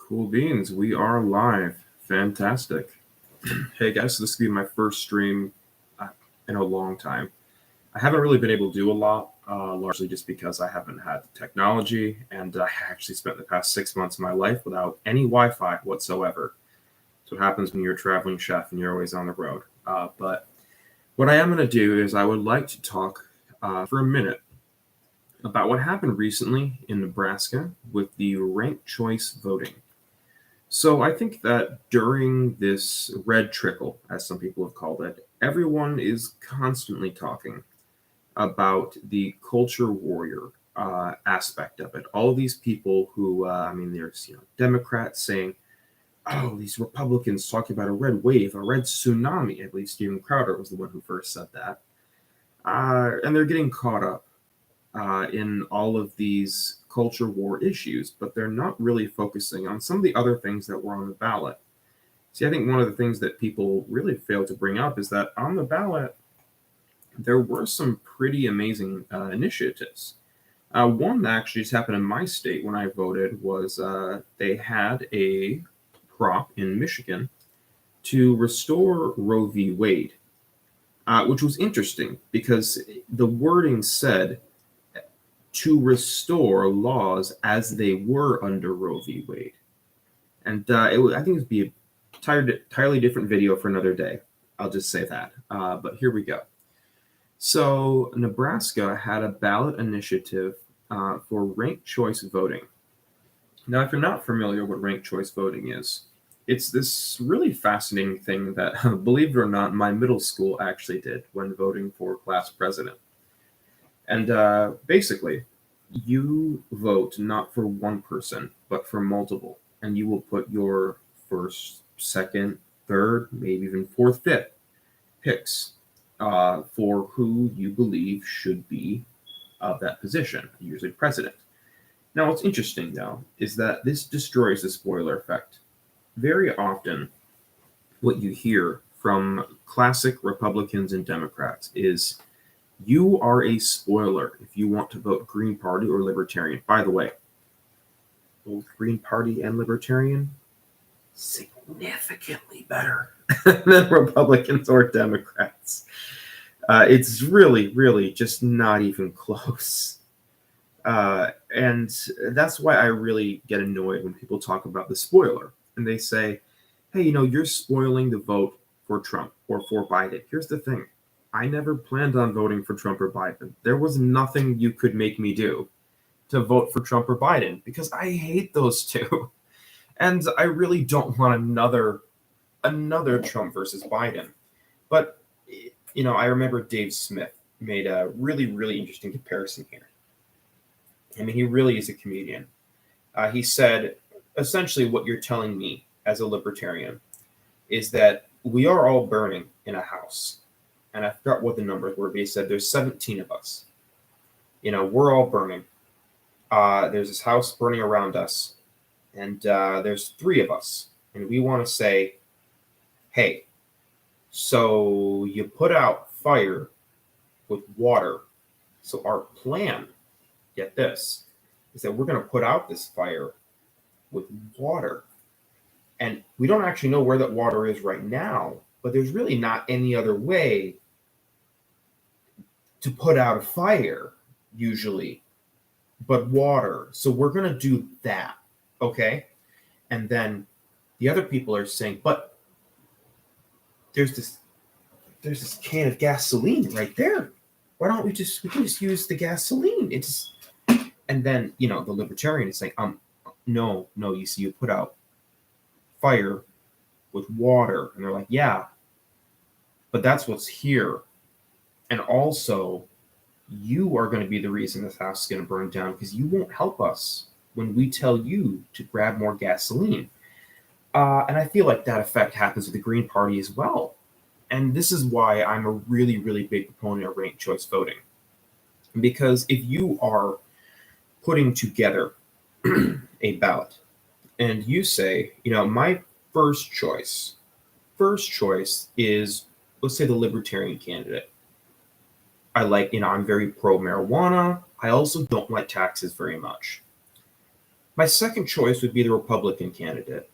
Cool beans. We are live. Fantastic. Hey guys, so this will be my first stream in a long time. I haven't really been able to do a lot, largely just because I haven't had the technology, and I actually spent the past 6 months of my life without any Wi-Fi whatsoever. So what happens when you're a traveling chef and you're always on the road. But what I am going to do is I would like to talk for a minute about what happened recently in Nebraska with the ranked choice voting. So I think that during this red trickle, as some people have called it, everyone is constantly talking about the culture warrior aspect of it. All of these people who, there's Democrats saying, "Oh, these Republicans talking about a red wave, a red tsunami." I believe Steven Crowder was the one who first said that, and they're getting caught up in all of these culture war issues, but they're not really focusing on some of the other things that were on the ballot. See, I think one of the things that people really fail to bring up is that on the ballot, there were some pretty amazing initiatives. One that actually just happened in my state when I voted was they had a prop in Michigan to restore Roe v. Wade, which was interesting because the wording said to restore laws as they were under Roe v. Wade. And I think it would be a entirely different video for another day. I'll just say that. But here we go. So Nebraska had a ballot initiative for ranked choice voting. Now, if you're not familiar what ranked choice voting is, it's this really fascinating thing that, believe it or not, my middle school actually did when voting for class president. And basically, you vote not for one person, but for multiple. And you will put your first, second, third, maybe even fourth, fifth picks for who you believe should be of that position, usually president. Now, what's interesting, though, is that this destroys the spoiler effect. Very often, what you hear from classic Republicans and Democrats is, you are a spoiler if you want to vote Green Party or Libertarian. By the way, both Green Party and Libertarian, significantly better than Republicans or Democrats. It's really, really just not even close. And that's why I really get annoyed when people talk about the spoiler. And they say, hey, you're spoiling the vote for Trump or for Biden. Here's the thing. I never planned on voting for Trump or Biden. There was nothing you could make me do to vote for Trump or Biden because I hate those two. And I really don't want another Trump versus Biden. But, I remember Dave Smith made a really, really interesting comparison here. I mean, he really is a comedian. He said, essentially what you're telling me as a libertarian is that we are all burning in a house. And I forgot what the numbers were, but he said there's 17 of us. We're all burning. There's this house burning around us, and there's 3 of us. And we want to say, hey, so you put out fire with water. So our plan, get this, is that we're going to put out this fire with water. And we don't actually know where that water is right now, but there's really not any other way to put out a fire, usually, but water. So we're going to do that, okay? And then the other people are saying, but there's this can of gasoline right there. Why don't we can just use the gasoline? And then, the libertarian is saying, no, you see, you put out fire with water. And they're like, yeah, but that's what's here. And also, you are going to be the reason this house is going to burn down because you won't help us when we tell you to grab more gasoline. And I feel like that effect happens with the Green Party as well. And this is why I'm a really, really big proponent of ranked choice voting. Because if you are putting together a ballot and you say, my first choice is, let's say, the libertarian candidate. I like, I'm very pro marijuana. I also don't like taxes very much. My second choice would be the Republican candidate.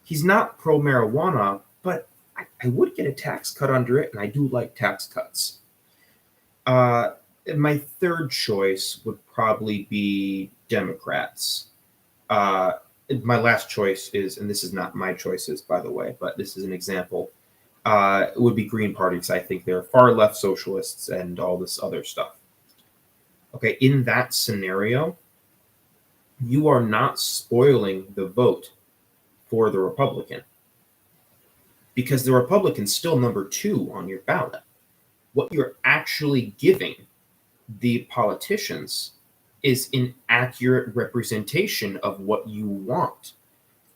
He's not pro marijuana, but I would get a tax cut under it, and I do like tax cuts. Uh, my third choice would probably be Democrats. Uh, my last choice is, and this is not my choices, by the way, but this is an example, it would be Green Party because I think they're far left socialists and all this other stuff. Okay, in that scenario, you are not spoiling the vote for the Republican because the Republican's still number 2 on your ballot. What you're actually giving the politicians is an accurate representation of what you want,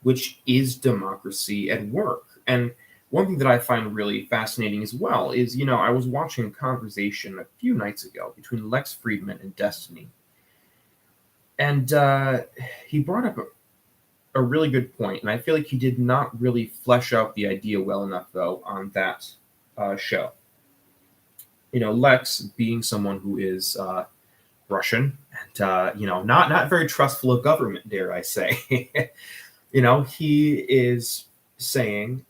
which is democracy at work. And one thing that I find really fascinating as well is, I was watching a conversation a few nights ago between Lex Friedman and Destiny. And he brought up a really good point, and I feel like he did not really flesh out the idea well enough, though, on that show. Lex, being someone who is Russian and not very trustful of government, dare I say, he is saying,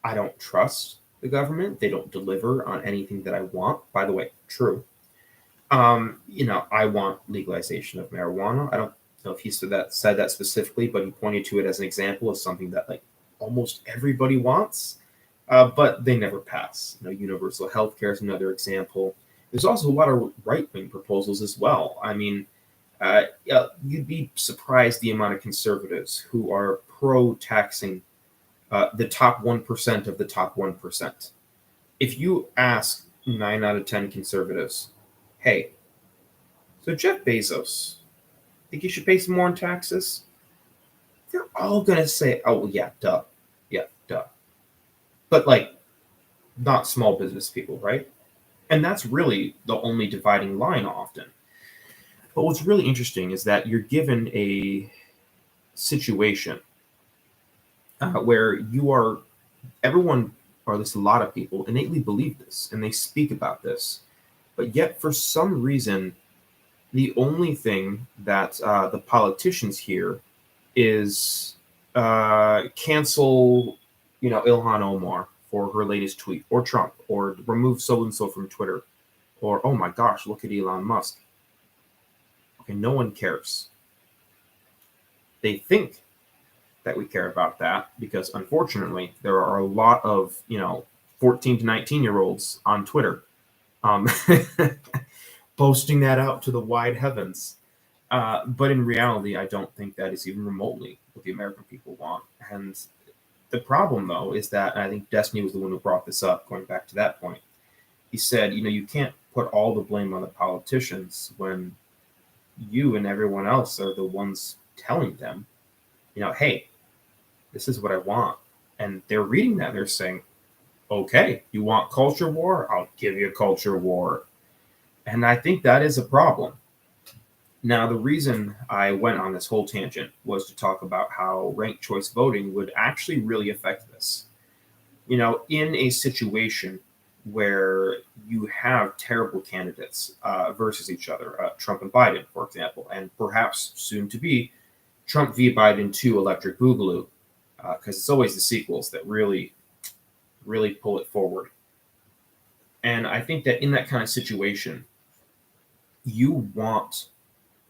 I don't trust the government. They don't deliver on anything that I want. By the way, true. I want legalization of marijuana. I don't know if he said that specifically, but he pointed to it as an example of something that like almost everybody wants, but they never pass. Universal health care is another example. There's also a lot of right-wing proposals as well. I mean, you'd be surprised the amount of conservatives who are pro-taxing the top 1% of the top 1%. If you ask 9 out of 10 conservatives, hey, so Jeff Bezos, think you should pay some more in taxes? They're all going to say, oh, well, yeah, duh. Yeah, duh. But, not small business people, right? And that's really the only dividing line often. But what's really interesting is that you're given a situation where everyone, or at least a lot of people, innately believe this, and they speak about this. But yet, for some reason, the only thing that the politicians hear is cancel, Ilhan Omar for her latest tweet, or Trump, or remove so-and-so from Twitter, or, oh my gosh, look at Elon Musk. Okay, no one cares. They think that we care about that because, unfortunately, there are a lot of, 14 to 19-year-olds on Twitter boasting that out to the wide heavens. But in reality, I don't think that is even remotely what the American people want. And the problem, though, is that, and I think Destiny was the one who brought this up, going back to that point. He said, you can't put all the blame on the politicians when you and everyone else are the ones telling them, hey, this is what I want. And they're reading that and they're saying, okay, you want culture war? I'll give you a culture war. And I think that is a problem. Now, the reason I went on this whole tangent was to talk about how ranked choice voting would actually really affect this. In a situation where you have terrible candidates versus each other, Trump and Biden, for example, and perhaps soon to be Trump v. Biden 2 Electric Boogaloo, because it's always the sequels that really, really pull it forward. And I think that in that kind of situation, you want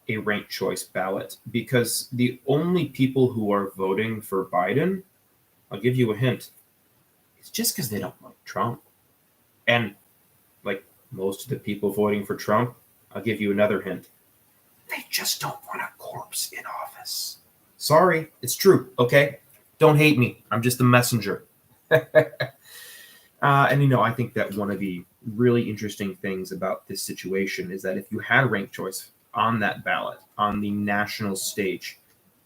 a ranked choice ballot because the only people who are voting for Biden, I'll give you a hint, it's just because they don't like Trump. And like most of the people voting for Trump, I'll give you another hint. They just don't want a corpse in office. Sorry, it's true, okay? Don't hate me. I'm just a messenger. And, I think that one of the really interesting things about this situation is that if you had ranked choice on that ballot, on the national stage,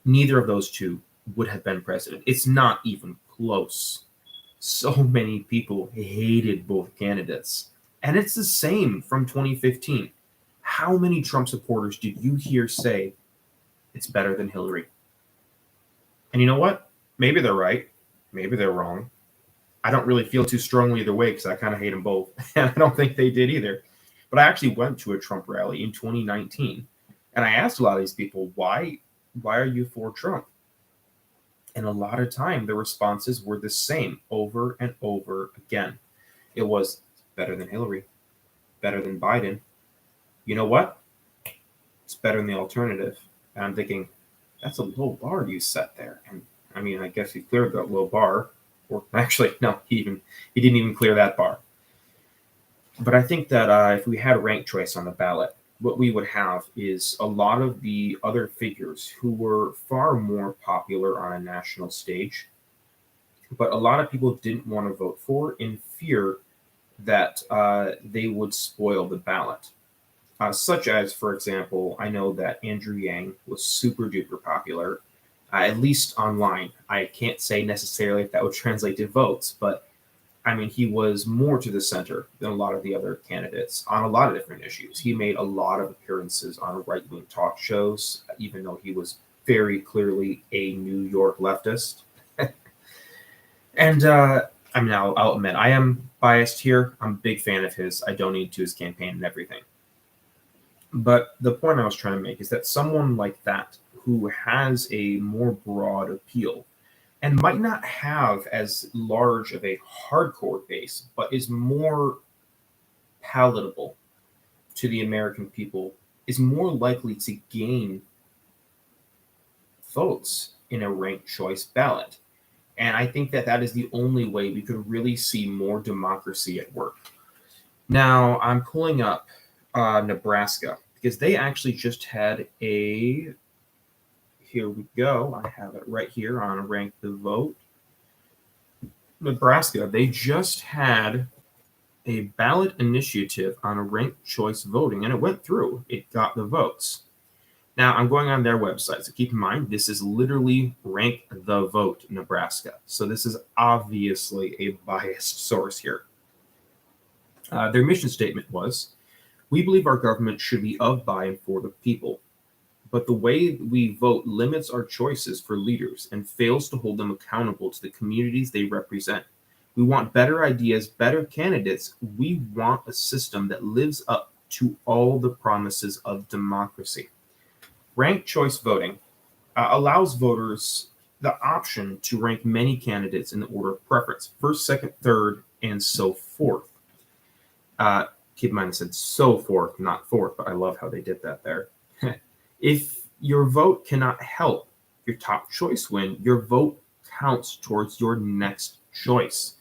neither of those two would have been president. It's not even close. So many people hated both candidates. And it's the same from 2015. How many Trump supporters did you hear say it's better than Hillary? And you know what? Maybe they're right. Maybe they're wrong. I don't really feel too strongly either way because I kind of hate them both. And I don't think they did either. But I actually went to a Trump rally in 2019. And I asked a lot of these people, why why are you for Trump? And a lot of time, the responses were the same over and over again. It was better than Hillary, better than Biden. You know what? It's better than the alternative. And I'm thinking, that's a low bar you set there. And I mean, I guess he cleared that low bar. Or actually, no, he didn't even clear that bar. But I think that if we had a ranked choice on the ballot, what we would have is a lot of the other figures who were far more popular on a national stage, but a lot of people didn't want to vote for in fear that they would spoil the ballot. Such as, for example, I know that Andrew Yang was super duper popular, at least online. I can't say necessarily if that would translate to votes, but I mean, he was more to the center than a lot of the other candidates on a lot of different issues. He made a lot of appearances on right wing talk shows, even though he was very clearly a New York leftist. And I mean, I'll admit, I am biased here. I'm a big fan of his. I donate to his campaign and everything. But the point I was trying to make is that someone like that who has a more broad appeal and might not have as large of a hardcore base, but is more palatable to the American people, is more likely to gain votes in a ranked choice ballot. And I think that that is the only way we could really see more democracy at work. Now, I'm pulling up Nebraska because they actually just had a. Here we go. I have it right here on Rank the Vote. Nebraska, they just had a ballot initiative on a ranked choice voting, and it went through. It got the votes. Now, I'm going on their website, so keep in mind, this is literally Rank the Vote Nebraska. So this is obviously a biased source here. Their mission statement was, we believe our government should be of, by, and for the people. But the way we vote limits our choices for leaders and fails to hold them accountable to the communities they represent. We want better ideas, better candidates. We want a system that lives up to all the promises of democracy. Ranked choice voting allows voters the option to rank many candidates in the order of preference, first, second, third, and so forth. Keep in mind, I said so forth, not fourth, but I love how they did that there. If your vote cannot help your top choice win, your vote counts towards your next choice.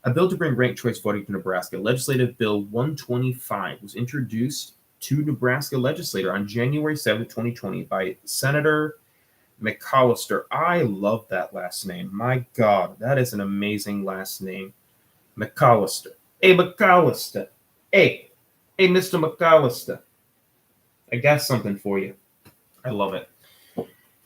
A bill to bring ranked choice voting to Nebraska, Legislative Bill 125, was introduced to Nebraska legislator on January 7, 2020 by Senator McAllister. I love that last name. My God, that is an amazing last name. McAllister. Hey, McAllister. Hey, Mr. McAllister. I got something for you. I love it.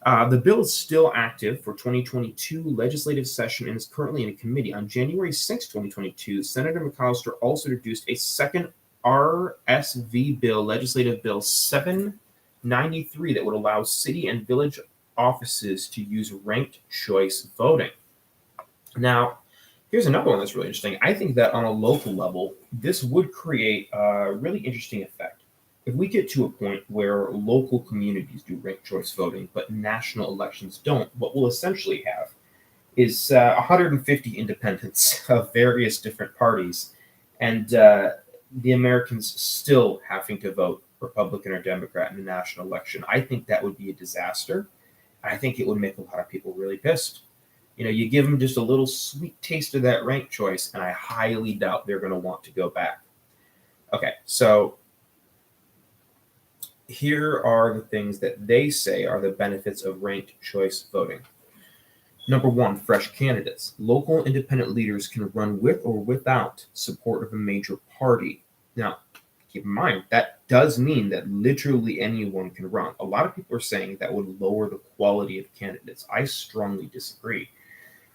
The bill is still active for 2022 legislative session and is currently in a committee. On January 6, 2022, Senator McAllister also introduced a second RSV bill, Legislative Bill 793, that would allow city and village offices to use ranked choice voting. Now, here's another one that's really interesting. I think that on a local level, this would create a really interesting effect. If we get to a point where local communities do ranked choice voting, but national elections don't, what we'll essentially have is 150 independents of various different parties, and the Americans still having to vote Republican or Democrat in the national election. I think that would be a disaster. I think it would make a lot of people really pissed. You know, you give them just a little sweet taste of that ranked choice, and I highly doubt they're going to want to go back. Okay, so here are the things that they say are the benefits of ranked choice voting. Number one, fresh candidates. Local independent leaders can run with or without support of a major party. Now, keep in mind, that does mean that literally anyone can run. A lot of people are saying that would lower the quality of candidates. I strongly disagree.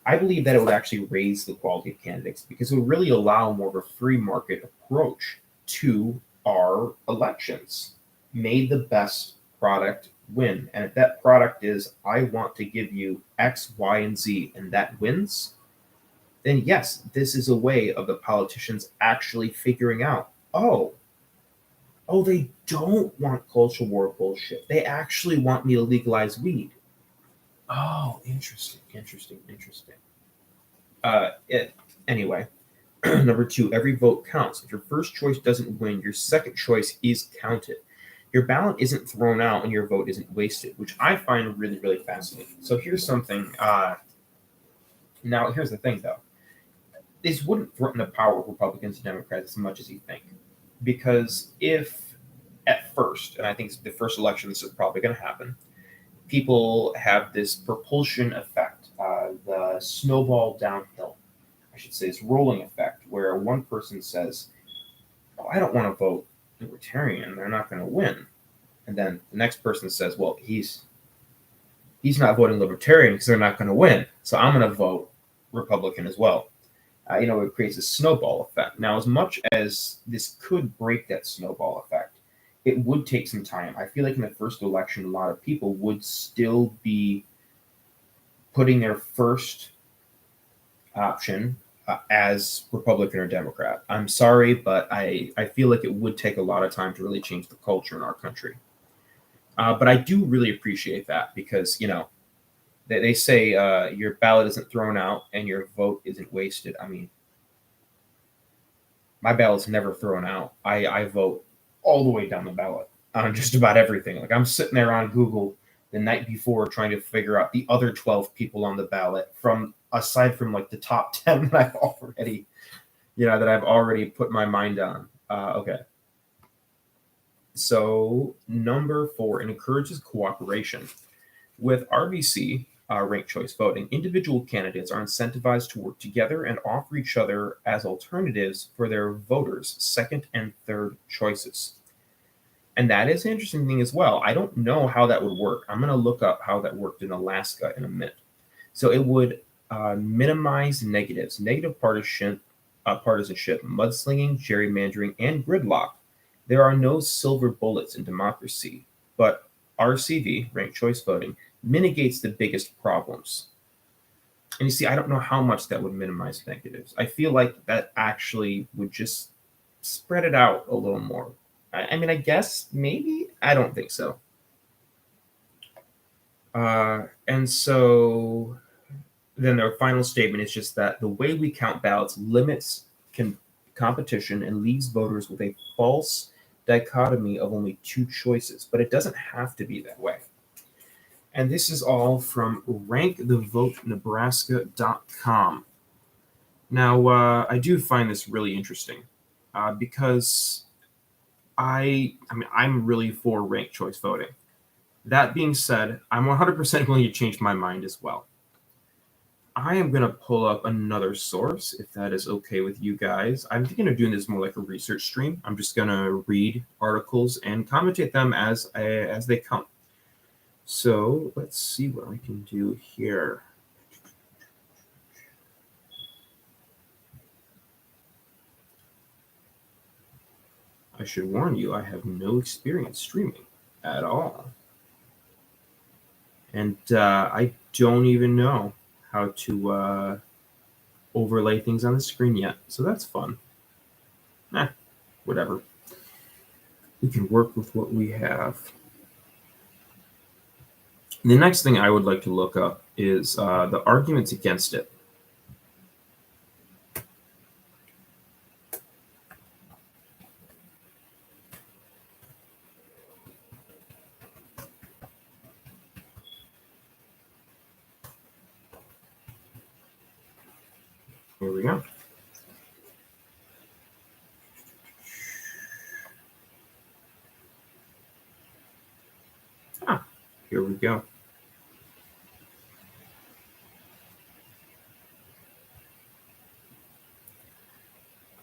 I believe that it would actually raise the quality of candidates because it would really allow more of a free market approach to our elections. May the best product win. And if that product is, I want to give you X, Y, and Z, and that wins, then yes, this is a way of the politicians actually figuring out, oh, Oh, they don't want culture war bullshit. They actually want me to legalize weed. Oh, interesting, interesting, interesting. Anyway, number two, every vote counts. If your first choice doesn't win, your second choice is counted. Your ballot isn't thrown out and your vote isn't wasted, which I find really, really fascinating. So here's something. Now, here's the thing, though. This wouldn't threaten the power of Republicans and Democrats as much as you think. Because if at first, and I think the first election this is probably going to happen, people have this propulsion effect, the snowball downhill, I should say, this rolling effect, where one person says, "Oh, I don't want to vote Libertarian; they're not going to win," and then the next person says, "Well, he's not voting Libertarian because they're not going to win, so I'm going to vote Republican as well." It creates a snowball effect. Now, as much as this could break that snowball effect, it would take some time. I feel like in the first election, a lot of people would still be putting their first option as Republican or Democrat. I'm sorry, but I feel like it would take a lot of time to really change the culture in our country. But I do really appreciate that because, they say your ballot isn't thrown out and your vote isn't wasted. I mean, my ballot's never thrown out. I vote all the way down the ballot on just about everything. Like I'm sitting there on Google the night before trying to figure out the other 12 people on the ballot from aside from like the top 10 that I've already put my mind on. Okay. So number four, it encourages cooperation. With RBC, ranked choice voting, individual candidates are incentivized to work together and offer each other as alternatives for their voters' second and third choices. And that is an interesting thing as well. I don't know how that would work. I'm going to look up how that worked in Alaska in a minute. So it would minimize negatives, negative partisanship, mudslinging, gerrymandering, and gridlock. There are no silver bullets in democracy, but RCV, ranked choice voting, mitigates the biggest problems. And you see, I don't know how much that would minimize negatives. I feel like that actually would just spread it out a little more. I mean, I guess maybe. I don't think so. And so then their final statement is just that the way we count ballots limits competition and leaves voters with a false dichotomy of only two choices, but it doesn't have to be that way. And this is all from rankthevotenebraska.com. Now, I do find this really interesting because I'm really for ranked choice voting. That being said, I'm 100% willing to change my mind as well. I am going to pull up another source if that is okay with you guys. I'm thinking of doing this more like a research stream. I'm just going to read articles and commentate them as they come. So let's see what I can do here. I should warn you, I have no experience streaming at all. And I don't even know how to overlay things on the screen yet. So that's fun. Whatever. We can work with what we have. The next thing I would like to look up is the arguments against it. Here we go. Here we go.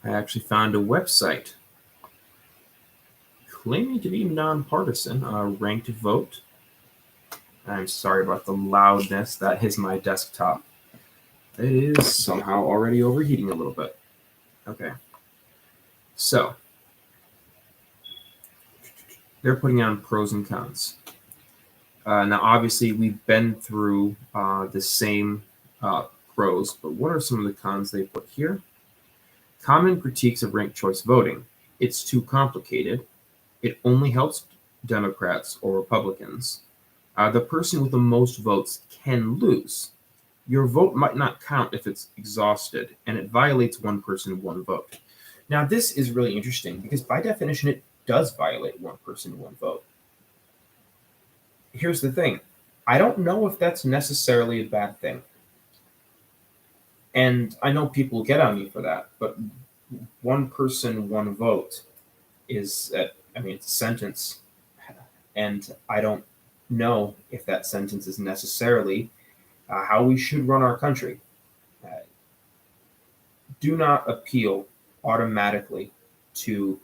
I actually found a website claiming to be nonpartisan, ranked vote. I'm sorry about the loudness. That is my desktop. It is somehow already overheating a little bit. Okay. So, they're putting on pros and cons. Now, obviously, we've been through the same pros, but what are some of the cons they put here? Common critiques of ranked choice voting. It's too complicated. It only helps Democrats or Republicans. The person with the most votes can lose. Your vote might not count if it's exhausted, and it violates one person, one vote. Now, this is really interesting because by definition, it does violate one person, one vote. Here's the thing, I don't know if that's necessarily a bad thing. And I know people get on me for that, but one person, one vote is, it's a sentence. And I don't know if that sentence is necessarily how we should run our country. Uh, do not appeal automatically to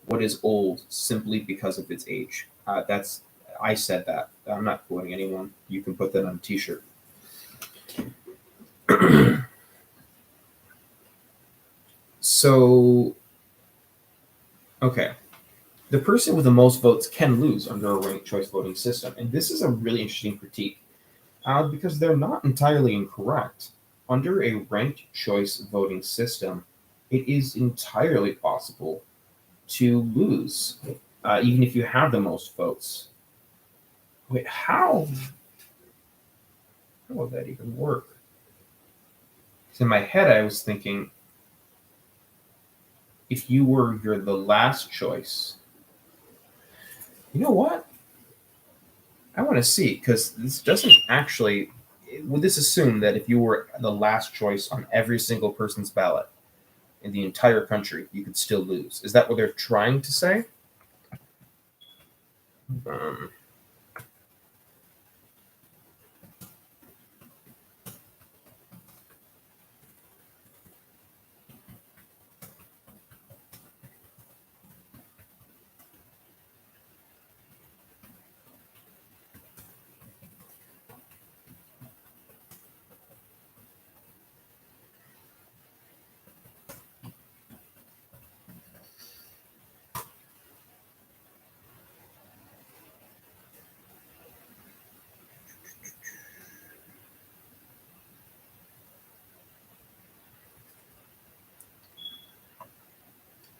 what is old simply because of its age. I said that. I'm not quoting anyone. You can put that on a T-shirt. So, okay. The person with the most votes can lose under a ranked choice voting system. And this is a really interesting critique because they're not entirely incorrect. Under a ranked choice voting system, it is entirely possible to lose, even if you have the most votes. Wait, how? How will that even work? So in my head, I was thinking, if you're the last choice, you know what? I want to see, because this doesn't actually. Would this assume that if you were the last choice on every single person's ballot in the entire country, you could still lose? Is that what they're trying to say? Um,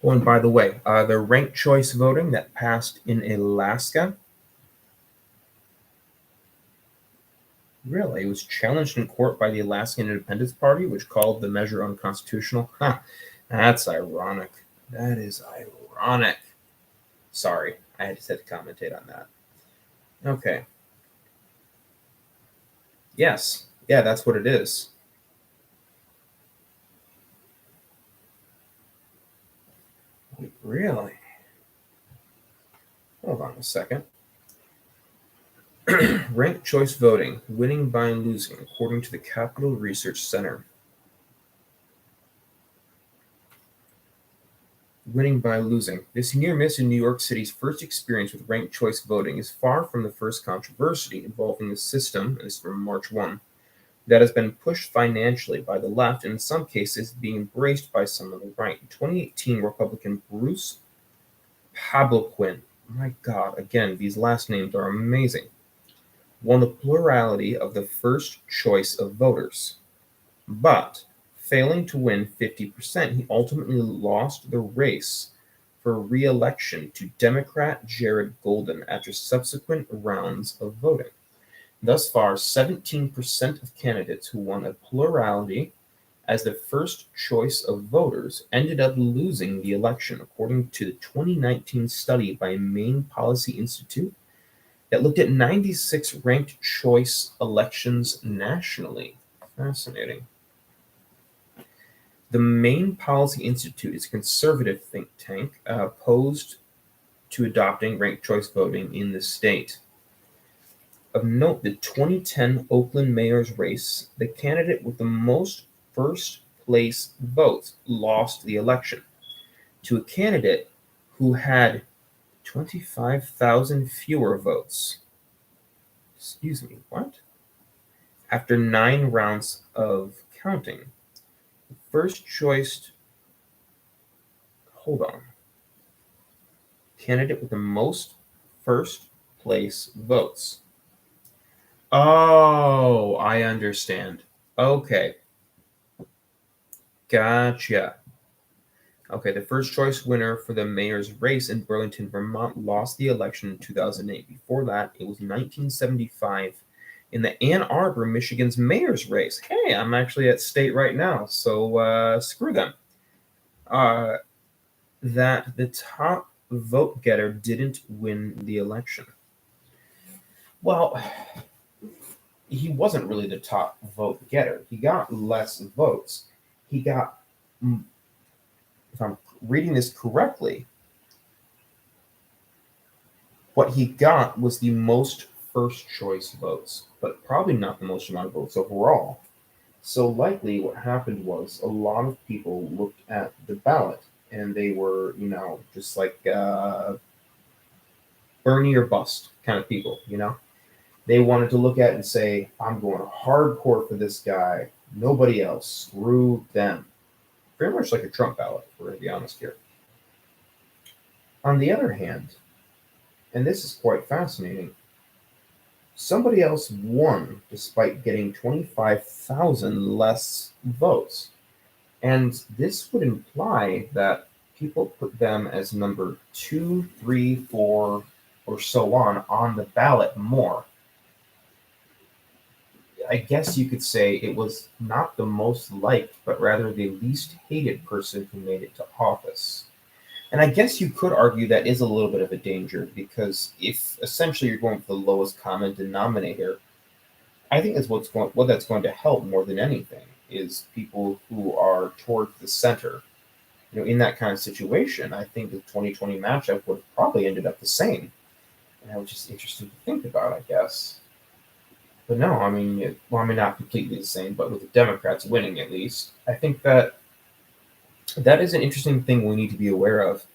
oh, and by the way, the ranked choice voting that passed in Alaska, really, it was challenged in court by the Alaskan Independence Party, which called the measure unconstitutional. Huh, that's ironic. That is ironic. Sorry, I just had to commentate on that. Okay. Yes. Yeah, that's what it is. Wait, really? Hold on a second. Ranked choice voting, winning by losing, according to the Capital Research Center. Winning by losing. This near miss in New York City's first experience with ranked choice voting is far from the first controversy involving the system, and this is from March 1, that has been pushed financially by the left and in some cases being embraced by some on the right. In 2018, Republican Bruce Pabloquin, my God, again, these last names are amazing, won the plurality of the first choice of voters. But failing to win 50%, he ultimately lost the race for re-election to Democrat Jared Golden after subsequent rounds of voting. Thus far, 17% of candidates who won a plurality as the first choice of voters ended up losing the election, according to the 2019 study by Maine Policy Institute that looked at 96 ranked choice elections nationally. Fascinating. The Maine Policy Institute is a conservative think tank opposed to adopting ranked choice voting in the state. Of note, the 2010 Oakland mayor's race, the candidate with the most first place votes lost the election to a candidate who had 25,000 fewer votes. Excuse me, what? After 9 rounds of counting, the first choice, hold on, candidate with the most first place votes. Oh, I understand. Okay. Gotcha. Okay, the first choice winner for the mayor's race in Burlington, Vermont lost the election in 2008. Before that, it was 1975 in the Ann Arbor, Michigan's mayor's race. Hey, I'm actually at state right now, so screw them. That the top vote getter didn't win the election. Well, he wasn't really the top vote getter. He got less votes. He got, if I'm reading this correctly, what he got was the most first choice votes, but probably not the most amount of votes overall. So likely what happened was a lot of people looked at the ballot and they were, just like Bernie or bust kind of people. They wanted to look at it and say, I'm going hardcore for this guy. Nobody else. Screw them. Very much like a Trump ballot, if we're going to be honest here. On the other hand, and this is quite fascinating, somebody else won despite getting 25,000 less votes. And this would imply that people put them as number 2, 3, 4, or so on the ballot more. I guess you could say it was not the most liked, but rather the least hated person who made it to office. And I guess you could argue that is a little bit of a danger because if essentially you're going for the lowest common denominator, I think what that's going to help more than anything is people who are towards the center. In that kind of situation, I think the 2020 matchup would have probably ended up the same. And that was just interesting to think about, I guess. But no, I mean, not completely the same, but with the Democrats winning at least, I think that is an interesting thing we need to be aware of.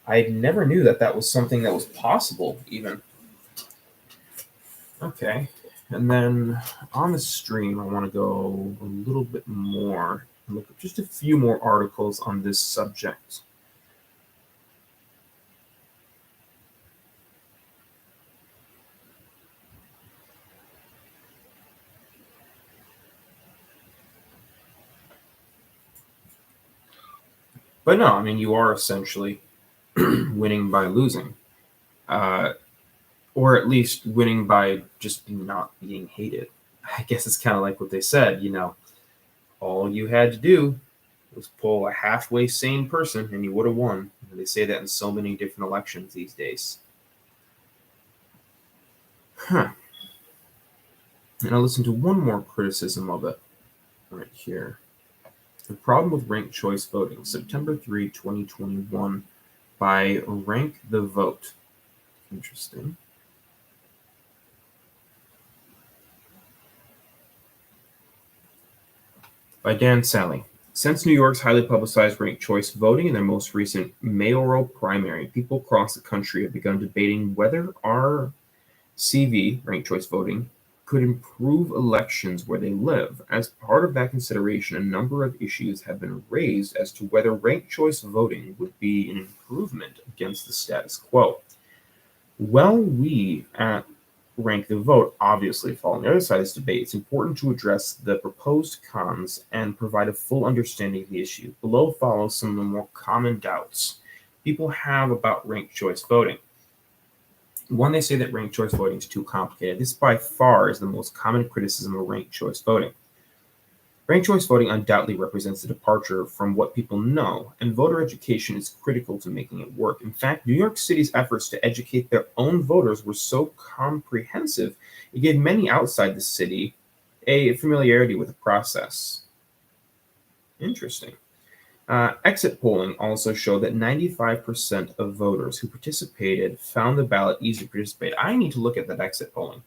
I never knew that that was something that was possible, even. Okay, and then on the stream, I want to go a little bit more, look at just a few more articles on this subject. But no, I mean, you are essentially winning by losing, or at least winning by just not being hated. I guess it's kind of like what they said. All you had to do was pull a halfway sane person and you would have won. They say that in so many different elections these days. Huh. And I'll listen to one more criticism of it right here. The problem with ranked choice voting, September 3, 2021, by Rank the Vote. Interesting. By Dan Sally. Since New York's highly publicized ranked choice voting in their most recent mayoral primary, people across the country have begun debating whether RCV, ranked choice voting, could improve elections where they live. As part of that consideration, a number of issues have been raised as to whether ranked choice voting would be an improvement against the status quo. While we at Rank the Vote obviously fall on the other side of this debate, it's important to address the proposed cons and provide a full understanding of the issue. Below follows some of the more common doubts people have about ranked choice voting. One, they say that ranked choice voting is too complicated. This by far is the most common criticism of ranked choice voting. Ranked choice voting undoubtedly represents a departure from what people know, and voter education is critical to making it work. In fact, New York City's efforts to educate their own voters were so comprehensive, it gave many outside the city a familiarity with the process. Interesting. Exit polling also showed that 95% of voters who participated found the ballot easy to participate. I need to look at that exit polling.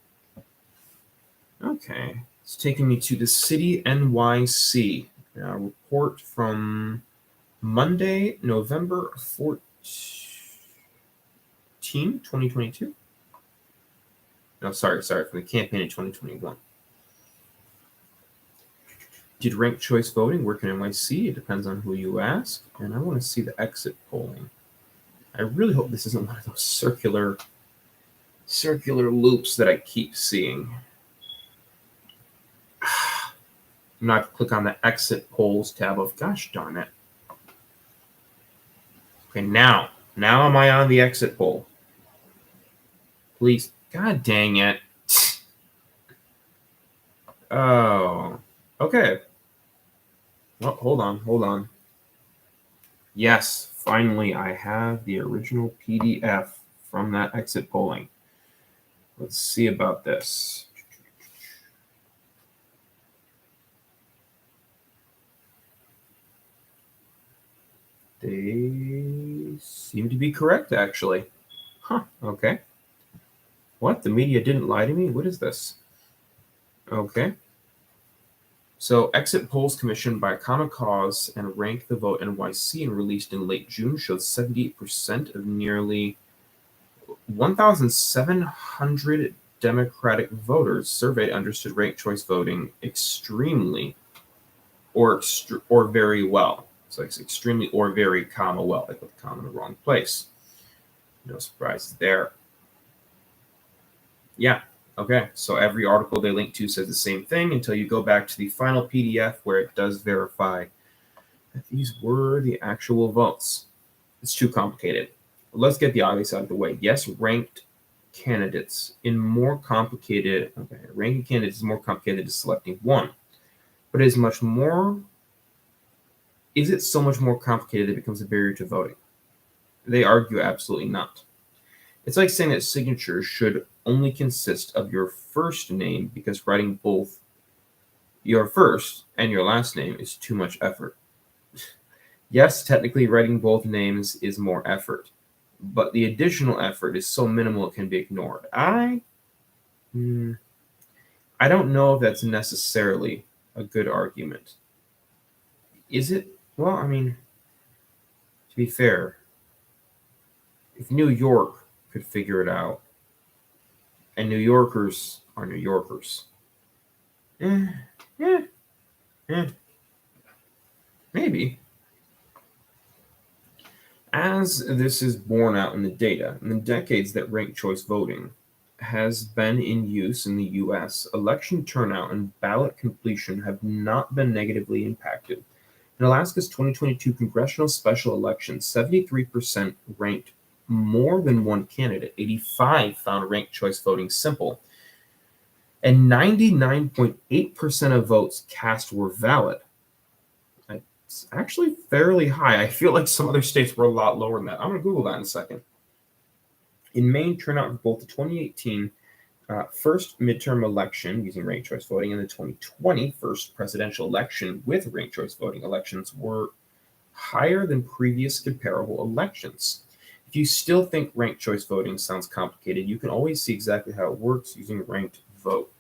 Okay, it's taking me to the City NYC report from Monday, November 14, 2022. No, sorry, from the campaign in 2021. Did ranked choice voting work in NYC? It depends on who you ask. And I want to see the exit polling. I really hope this isn't one of those circular loops that I keep seeing. I'm not going to click on the exit polls tab of, gosh darn it. Okay, now am I on the exit poll? Please. God dang it. Oh. Okay. Oh, hold on. Yes, finally I have the original PDF from that exit polling. Let's see about this. They seem to be correct, actually. Huh, okay. What? The media didn't lie to me? What is this? Okay. So, exit polls commissioned by Common Cause and Rank the Vote NYC and released in late June showed 78% of nearly 1,700 Democratic voters surveyed understood ranked choice voting extremely or very well. So it's extremely or very comma well. I put the comma in the wrong place. No surprises there. Yeah. Okay. So every article they link to says the same thing until you go back to the final PDF where it does verify that these were the actual votes. It's too complicated. Let's get the obvious out of the way. Yes, ranking candidates is more complicated than selecting one. But is it so much more complicated that it becomes a barrier to voting? They argue absolutely not. It's like saying that signatures should only consist of your first name because writing both your first and your last name is too much effort. Yes, technically writing both names is more effort, but the additional effort is so minimal it can be ignored. I don't know if that's necessarily a good argument. Is it? Well, I mean, to be fair, if New York could figure it out, and New Yorkers are New Yorkers, maybe. As this is borne out in the data, in the decades that ranked choice voting has been in use in the U.S., election turnout and ballot completion have not been negatively impacted. In Alaska's 2022 congressional special election, 73% ranked more than one candidate, 85% found ranked choice voting simple, and 99.8% of votes cast were valid. It's actually fairly high. I feel like some other states were a lot lower than that. I'm going to Google that in a second. In Maine, turnout for both the 2018 first midterm election using ranked choice voting and the 2020 first presidential election with ranked choice voting elections were higher than previous comparable elections. If you still think ranked choice voting sounds complicated, you can always see exactly how it works using ranked vote.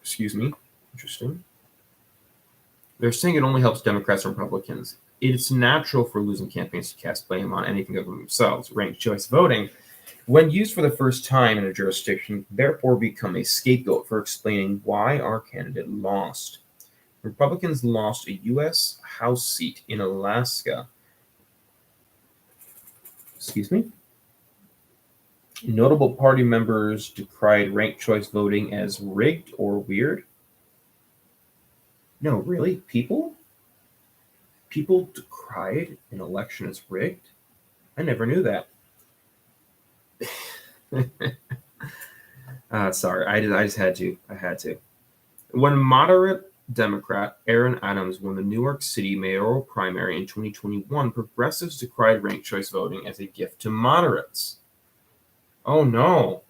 Excuse me. Interesting. They're saying it only helps Democrats and Republicans. It's natural for losing campaigns to cast blame on anything other than themselves. Ranked choice voting, when used for the first time in a jurisdiction, therefore become a scapegoat for explaining why our candidate lost. Republicans lost a U.S. House seat in Alaska. Excuse me. Notable party members decried ranked choice voting as rigged or weird. No, really? People decried an election as rigged? I never knew that. Sorry, I just had to. I had to. When moderate Democrat Aaron Adams won the Newark City mayoral primary in 2021, progressives decried ranked choice voting as a gift to moderates. Oh no.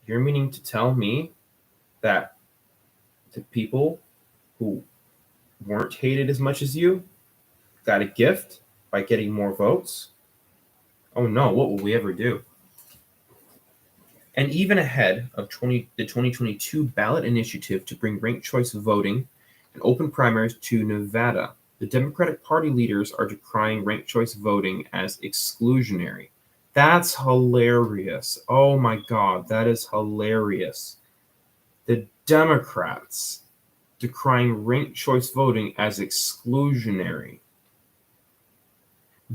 You're meaning to tell me that the people who weren't hated as much as you got a gift by getting more votes? Oh no, what will we ever do? And even ahead of the 2022 ballot initiative to bring ranked choice voting and open primaries to Nevada, the Democratic Party leaders are decrying ranked choice voting as exclusionary. That's hilarious. Oh my God, that is hilarious. The Democrats decrying ranked choice voting as exclusionary.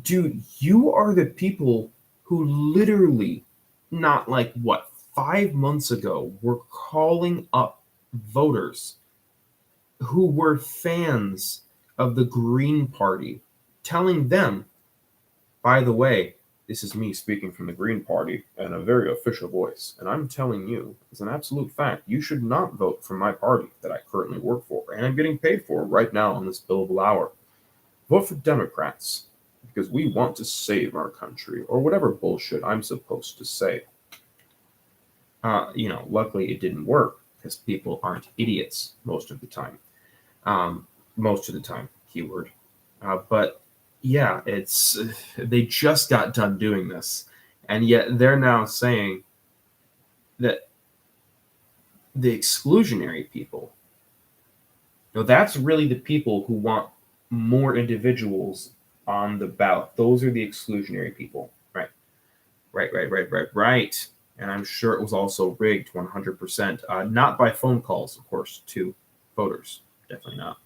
Dude, you are the people who literally, not like what, 5 months ago, were calling up voters who were fans of the Green Party, telling them By the way, this is me speaking from the Green Party in a very official voice, and I'm telling you, as an absolute fact, you should not vote for my party that I currently work for and I'm getting paid for right now on this billable hour. Vote for Democrats because we want to save our country, or whatever bullshit I'm supposed to say. Luckily it didn't work because people aren't idiots most of the time. Most of the time, keyword. But yeah, it's they just got done doing this, and yet they're now saying that the exclusionary people, that's really the people who want more individuals on the ballot. Those are the exclusionary people, right? Right. And I'm sure it was also rigged 100%, not by phone calls, of course, to voters. Definitely not.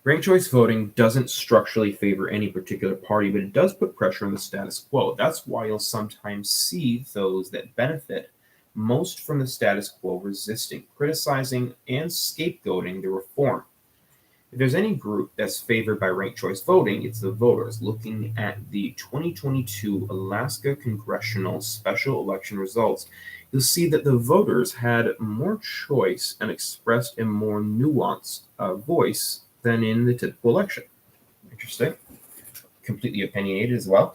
Ranked choice voting doesn't structurally favor any particular party, but it does put pressure on the status quo. That's why you'll sometimes see those that benefit most from the status quo resisting, criticizing, and scapegoating the reform. If there's any group that's favored by ranked choice voting, it's the voters. Looking at the 2022 Alaska congressional special election results, you'll see that the voters had more choice and expressed a more nuanced voice than in the typical election. Interesting. Completely opinionated as well.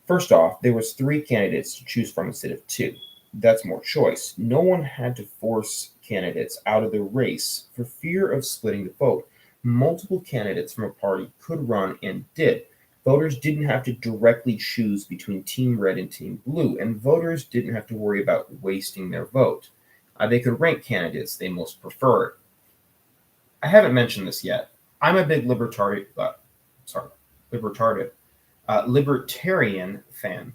First off, there was 3 candidates to choose from instead of 2. That's more choice. No one had to force candidates out of the race for fear of splitting the vote. Multiple candidates from a party could run and did. Voters didn't have to directly choose between Team Red and Team Blue, and voters didn't have to worry about wasting their vote. They could rank candidates they most preferred. I haven't mentioned this yet. I'm a big libertarian fan.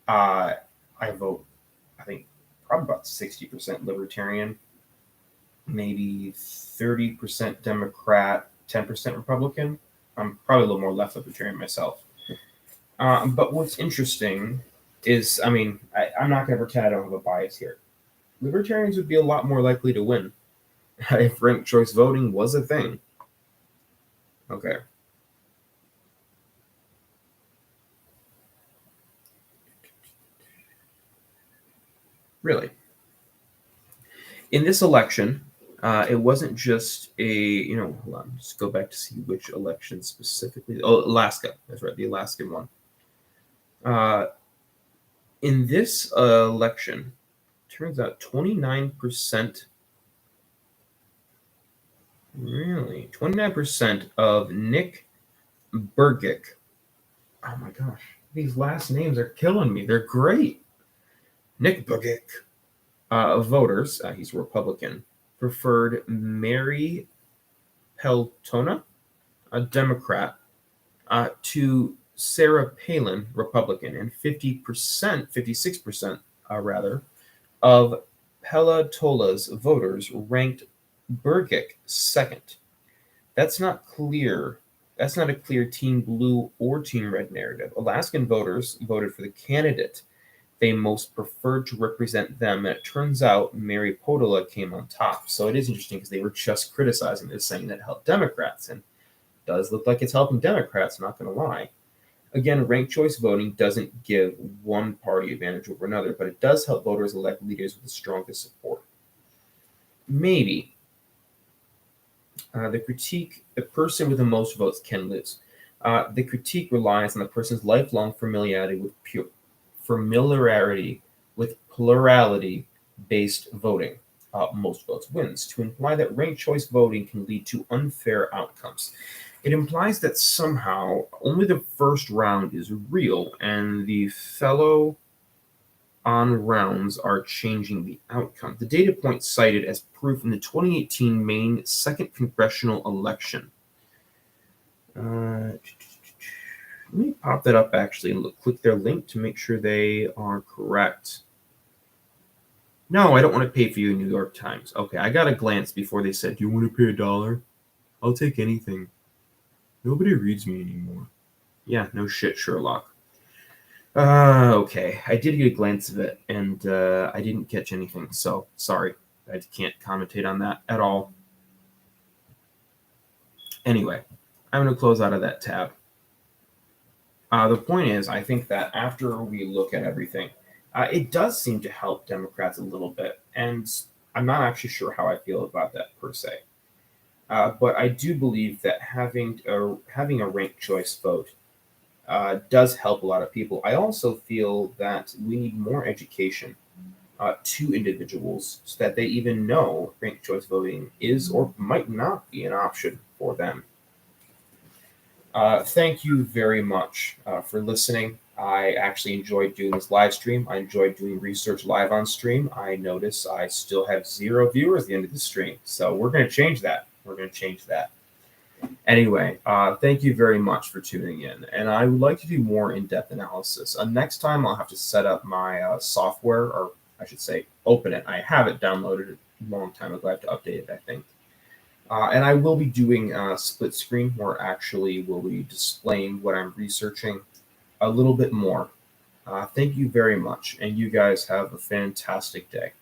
I vote, I think, probably about 60% libertarian, maybe 30% Democrat, 10% Republican. I'm probably a little more left libertarian myself. But what's interesting is, I'm not going to pretend I don't have a bias here. Libertarians would be a lot more likely to win if ranked choice voting was a thing. Okay. Really. In this election, it wasn't just hold on, just go back to see which election specifically. Oh, Alaska. That's right, the Alaskan one. In this election, turns out 29%, really, 29% of Nick Burgick. Oh my gosh, these last names are killing me. They're great. Nick Burgick. Voters, he's a Republican, preferred Mary Peltona, a Democrat, to Sarah Palin, Republican, and 56% rather, of Peltola's voters ranked Burgick second. That's not clear. That's not a clear Team Blue or Team Red narrative. Alaskan voters voted for the candidate they most preferred to represent them, and it turns out Mary Peltola came on top. So it is interesting because they were just criticizing this, saying that it helped Democrats, and it does look like it's helping Democrats, not going to lie. Again, ranked choice voting doesn't give one party advantage over another, but it does help voters elect leaders with the strongest support. Maybe. The critique, the person with the most votes can lose. The critique relies on the person's lifelong familiarity with plurality-based voting. Most votes wins, to imply that ranked choice voting can lead to unfair outcomes. It implies that somehow only the first round is real and the fellow on rounds are changing the outcome. The data point cited as proof in the 2018 Maine 2nd congressional election. Let me pop that up actually and click their link to make sure they are correct. No, I don't want to pay for you, New York Times. Okay, I got a glance before they said, do you want to pay $1? I'll take anything. Nobody reads me anymore. Yeah, no shit, Sherlock. Okay, I did get a glance of it, and I didn't catch anything, so sorry. I can't commentate on that at all. Anyway, I'm going to close out of that tab. The point is, I think that after we look at everything, it does seem to help Democrats a little bit, and I'm not actually sure how I feel about that per se. But I do believe that having a ranked choice vote does help a lot of people. I also feel that we need more education to individuals so that they even know ranked choice voting is or might not be an option for them. Thank you very much for listening. I actually enjoyed doing this live stream. I enjoyed doing research live on stream. I notice I still have 0 viewers at the end of the stream. So we're going to change that. We're going to change that. Anyway, thank you very much for tuning in. And I would like to do more in depth analysis. Next time, I'll have to set up my software, or I should say, open it. I have it downloaded a long time ago. I have to update it, I think. And I will be doing split screen where actually we'll be displaying what I'm researching a little bit more. Thank you very much, and you guys have a fantastic day.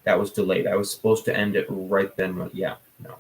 That was delayed. I was supposed to end it right then. Yeah, no.